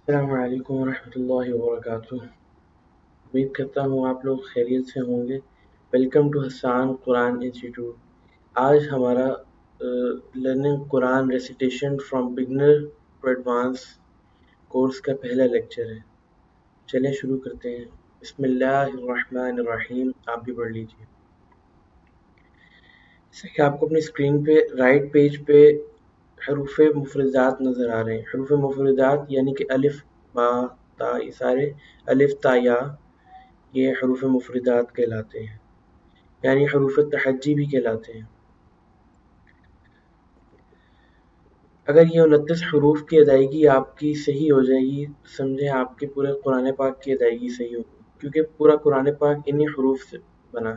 السلام علیکم ورحمۃ اللہ وبرکاتہ۔ امید کرتا ہوں آپ لوگ خیریت سے ہوں گے۔ Welcome to Hassan Quran institute. آج ہمارا learning Quran recitation from beginner to advance course کا پہلا لیکچر ہے۔ چلیں شروع کرتے ہیں۔ بسم اللہ الرحمن الرحیم۔ آپ بھی پڑھ لیجیے۔ جیسا کہ آپ کو اپنی اسکرین پہ رائٹ پیج پہ حروف مفردات نظر آ رہے ہیں۔ حروف مفردات یعنی کہ الف با تا، یہ سارے الف تا یا یہ حروف مفردات کہلاتے ہیں، یعنی حروف تہجی بھی کہلاتے ہیں۔ اگر یہ 29 حروف کی ادائیگی آپ کی صحیح ہو جائے گی، سمجھیں آپ کے پورے قرآن پاک کی ادائیگی صحیح ہوگی، کیونکہ پورا قرآن پاک انہی حروف سے بنا۔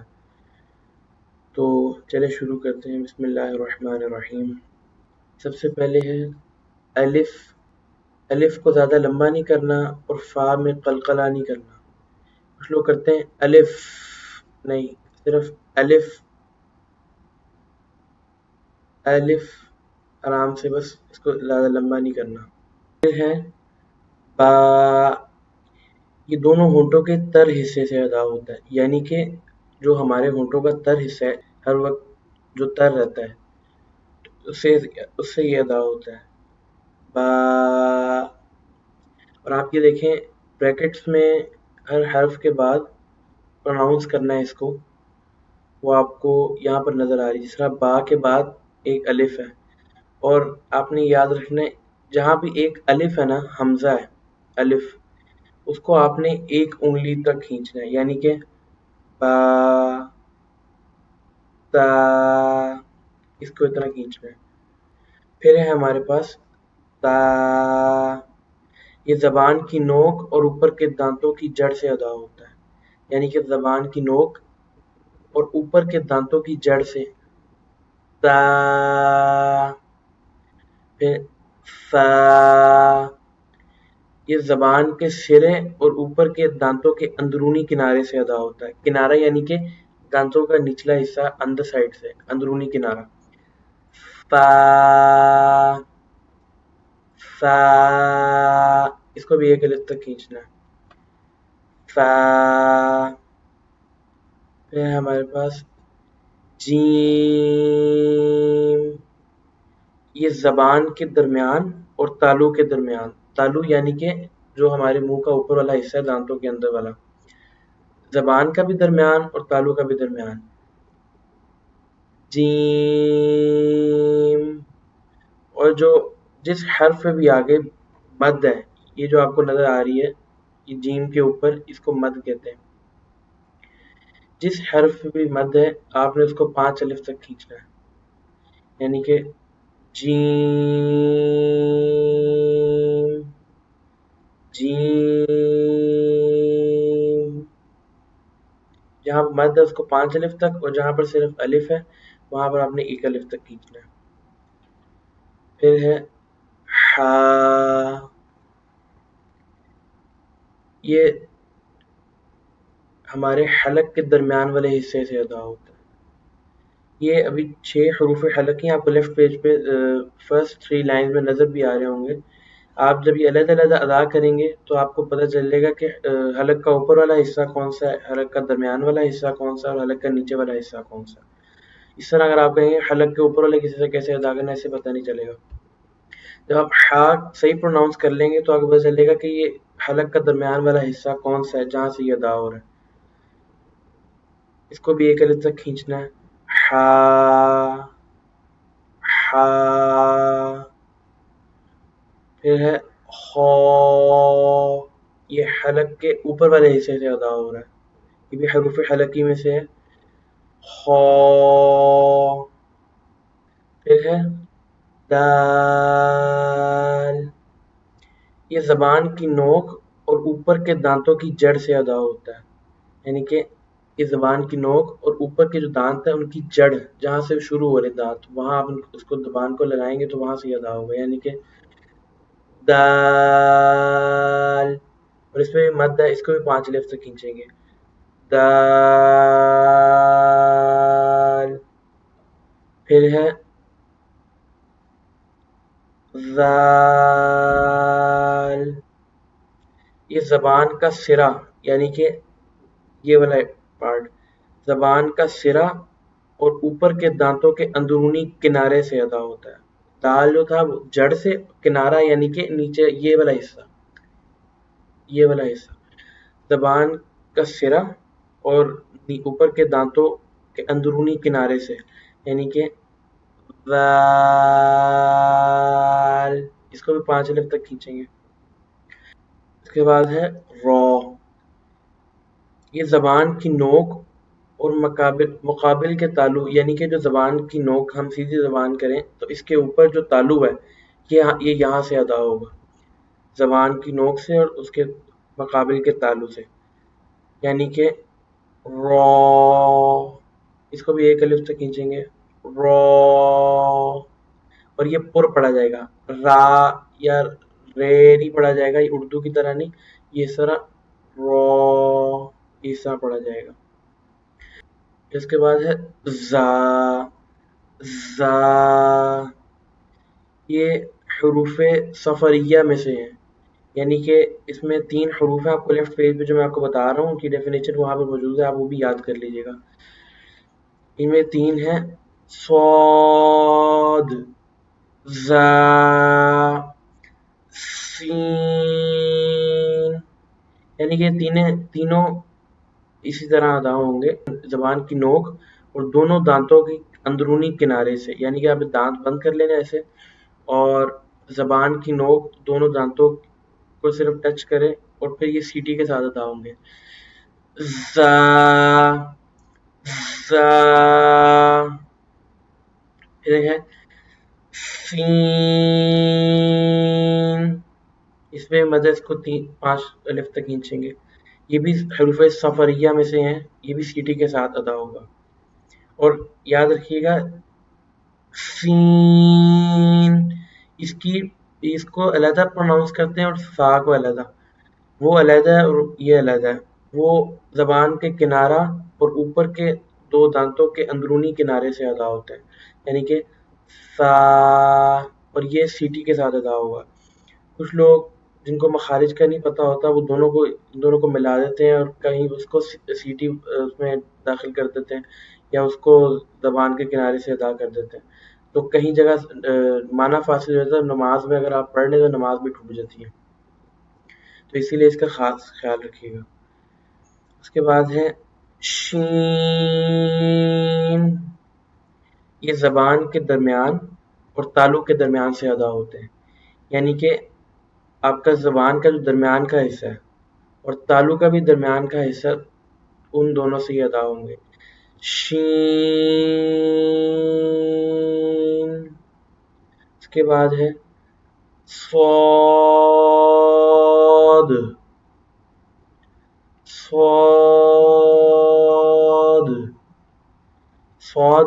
تو چلے شروع کرتے ہیں۔ بسم اللہ الرحمن الرحیم۔ سب سے پہلے ہے الف۔ الف کو زیادہ لمبا نہیں کرنا اور فا میں قلقلہ نہیں کرنا۔ کچھ لوگ کرتے ہیں الف، نہیں، صرف الف الف، آرام سے، بس اس کو زیادہ لمبا نہیں کرنا۔ پھر ہے با۔ یہ دونوں ہونٹوں کے تر حصے سے ادا ہوتا ہے، یعنی کہ جو ہمارے ہونٹوں کا تر حصہ ہے ہر وقت جو تر رہتا ہے اس سے یہ ادا ہوتا ہے، با۔ اور آپ یہ دیکھیں بریکٹس میں ہر حرف کے بعد پروناؤنس کرنا ہے اس کو، وہ آپ کو یہاں پر نظر آ رہی ہے۔ جس طرح با کے بعد ایک الف ہے، اور آپ نے یاد رکھنا ہے جہاں بھی ایک الف ہے نا، حمزہ ہے الف، اس کو آپ نے ایک انگلی تک کھینچنا ہے، یعنی کہ با تا، اس کو اتنا کھینچنا ہے۔ پھر ہے ہمارے پاس تا۔ یہ زبان کی نوک اور اوپر کے دانتوں کی جڑ سے ادا ہوتا ہے، یعنی کہ زبان کی نوک اور اوپر کے دانتوں کی جڑ سے تا۔ پھر فا۔ یہ زبان کے سرے اور اوپر کے دانتوں کے اندرونی کنارے سے ادا ہوتا ہے۔ کنارہ یعنی کہ دانتوں کا نچلا حصہ اندر سائڈ سے، اندرونی کنارہ۔ فا فا، اس کو بھی ایک الف تک کھینچنا ہے، فا۔ پھر ہمارے پاس جیم۔ یہ زبان کے درمیان اور تالو کے درمیان، تالو یعنی کہ جو ہمارے منہ کا اوپر والا حصہ ہے دانتوں کے اندر والا، زبان کا بھی درمیان اور تالو کا بھی درمیان، جیم۔ اور جو جس حرف پہ بھی آگے مد ہے، یہ جو آپ کو نظر آ رہی ہے یہ جیم کے اوپر، اس کو مد کہتے ہیں۔ جس حرف پہ بھی مد ہے آپ نے اس کو 5 الف تک کھینچنا ہے، یعنی کہ جیم جیم۔ جہاں مد ہے اس کو 5 الف تک، اور جہاں پر صرف الف ہے وہاں پر آپ نے 1 الف تک کھینچنا ہے۔ پھر ہے ہا۔ یہ ہمارے حلق کے درمیان والے حصے سے ادا ہوتا ہے۔ یہ ابھی 6 حروف حلق ہیں، آپ کو لیفٹ پیج پہ فرسٹ 3 لائنز میں نظر بھی آ رہے ہوں گے۔ آپ جب یہ علیحدہ علیحدہ ادا کریں گے تو آپ کو پتہ چلے گا کہ حلق کا اوپر والا حصہ کون سا ہے، حلق کا درمیان والا حصہ کون سا ہے، اور حلق کا نیچے والا حصہ کون سا ہے۔ اس طرح اگر آپ کہیں گے حلق کے اوپر والے حصے سے کیسے ادا کرنا ہے، اسے پتہ نہیں چلے گا۔ جب آپ ہا صحیح پروناؤنس کر لیں گے تو آپ کو پتہ چلے گا کہ یہ حلق کا درمیان والا حصہ کون سا ہے جہاں سے یہ ادا ہو رہا ہے۔ اس کو بھی 1 الف تک کھینچنا ہے، ہا ہا۔ پھر ہے خو۔ یہ حلق کے اوپر والے حصے سے ادا ہو رہا ہے، یہ بھی حروف حلقی میں سے ہے، خو۔ پھر ہے دال۔ یہ زبان کی نوک اور اوپر کے دانتوں کی جڑ سے ادا ہوتا ہے، یعنی کہ یہ زبان کی نوک اور اوپر کے جو دانت ہیں ان کی جڑ، جہاں سے شروع ہو رہے دانت، وہاں آپ اس کو زبان کو لگائیں گے تو وہاں سے یہ ادا ہوگا، یعنی کہ دال۔ اور اس میں بھی مد ہے، اس کو بھی 5 الف تک کھینچیں گے، دال۔ پھر ہے زال۔ یہ زبان کا سرا یعنی کہ یہ والا پارٹ، زبان کا سرا اور اوپر کے دانتوں کے اندرونی کنارے سے ادا ہوتا ہے. دال جو تھا وہ جڑ سے، کنارہ یعنی کہ نیچے یہ والا حصہ، یہ والا حصہ زبان کا سرا اور اوپر کے دانتوں کے اندرونی کنارے سے، یعنی کہ وال. اس کو بھی 5 الف تک کھینچیں گے. اس کے بعد ہے رو. یہ زبان کی نوک اور مقابل کے تالو، یعنی کہ جو زبان کی نوک ہم سیدھی زبان کریں تو اس کے اوپر جو تالو ہے یہ یہاں سے ادا ہوگا، زبان کی نوک سے اور اس کے مقابل کے تالو سے، یعنی کہ رو. اس کو بھی 1 الف تک کھینچیں گے، رو. اور یہ پر پڑھا جائے گا، را یا رے نہیں پڑھا جائے گا، یہ اردو کی طرح نہیں، یہ اس طرح رو اس طرح پڑھا جائے گا. اس کے بعد ہے زا. زا یہ حروف صفریہ میں سے ہیں، یعنی کہ اس میں 3 حروف ہیں. آپ کو لیفٹ پیج پہ جو میں آپ کو بتا رہا ہوں ان کی ڈیفینیشن وہاں پہ موجود ہے، آپ وہ بھی یاد کر لیجیے گا. ان میں 3 ہیں، صاد، زا، سین. یعنی کہ تینوں اسی طرح ادا ہوں گے زبان کی نوک اور دونوں دانتوں کی اندرونی کنارے سے، یعنی کہ آپ دانت بند کر لینا ایسے اور زبان کی نوک دونوں دانتوں کو صرف ٹچ کرے اور پھر یہ سیٹی کے ساتھ ادا ہوں گے. زا، زا. پھر ہے سین. اس میں مدد اس کو 5 الف تک کھینچیں گے. یہ بھی حروف صفریہ میں سے ہیں، یہ بھی سیٹی کے ساتھ ادا ہوگا. اور یاد رکھیے گا سین اس کو علیحدہ پروناؤنس کرتے ہیں اور سا کو علیحدہ، وہ علیحدہ ہے اور یہ علیحدہ ہے. وہ زبان کے کنارہ اور اوپر کے 2 دانتوں کے اندرونی کنارے سے ادا ہوتا ہے، یعنی کہ سا، اور یہ سیٹی کے ساتھ ادا ہوگا. کچھ لوگ جن کو مخارج کا نہیں پتہ ہوتا وہ دونوں کو ملا دیتے ہیں اور کہیں اس کو سیٹی اس میں داخل کر دیتے ہیں یا اس کو زبان کے کنارے سے ادا کر دیتے ہیں، تو کہیں جگہ معنی فاصل ہو جاتا ہے. نماز میں اگر آپ پڑھ لیں تو نماز بھی ٹوٹ جاتی ہے، تو اسی لیے اس کا خاص خیال رکھیے گا. اس کے بعد ہے شین. یہ زبان کے درمیان اور تالو کے درمیان سے ادا ہوتے ہیں، یعنی کہ آپ کا زبان کا جو درمیان کا حصہ ہے اور تالو کا بھی درمیان کا حصہ، ان دونوں سے ہی ادا ہوں گے. شین. اس کے بعد ہے صاد. صاد، صاد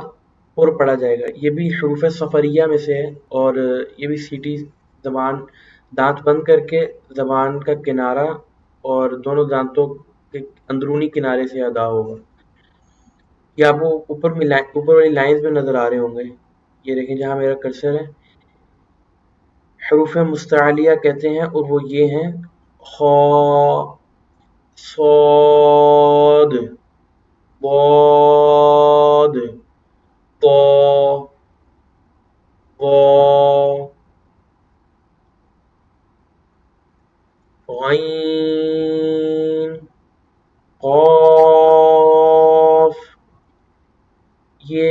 پر پڑھا جائے گا. یہ بھی حروف صفریہ میں سے ہے اور یہ بھی سیٹی، زبان دانت بند کر کے زبان کا کنارہ اور دونوں دانتوں کے اندرونی کنارے سے ادا ہوگا. یہ آپ کو اوپر والی لائنز میں نظر آ رہے ہوں گے، یہ دیکھیں جہاں میرا کرسر ہے. حروف مستعلیہ کہتے ہیں اور وہ یہ ہیں، خا، صاد، ضاد، طا، ظا، غین، قاف. یہ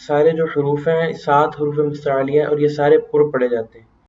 سارے جو حروف ہیں 7 حروف مستعلیہ اور یہ سارے پر پڑھے جاتے ہیں.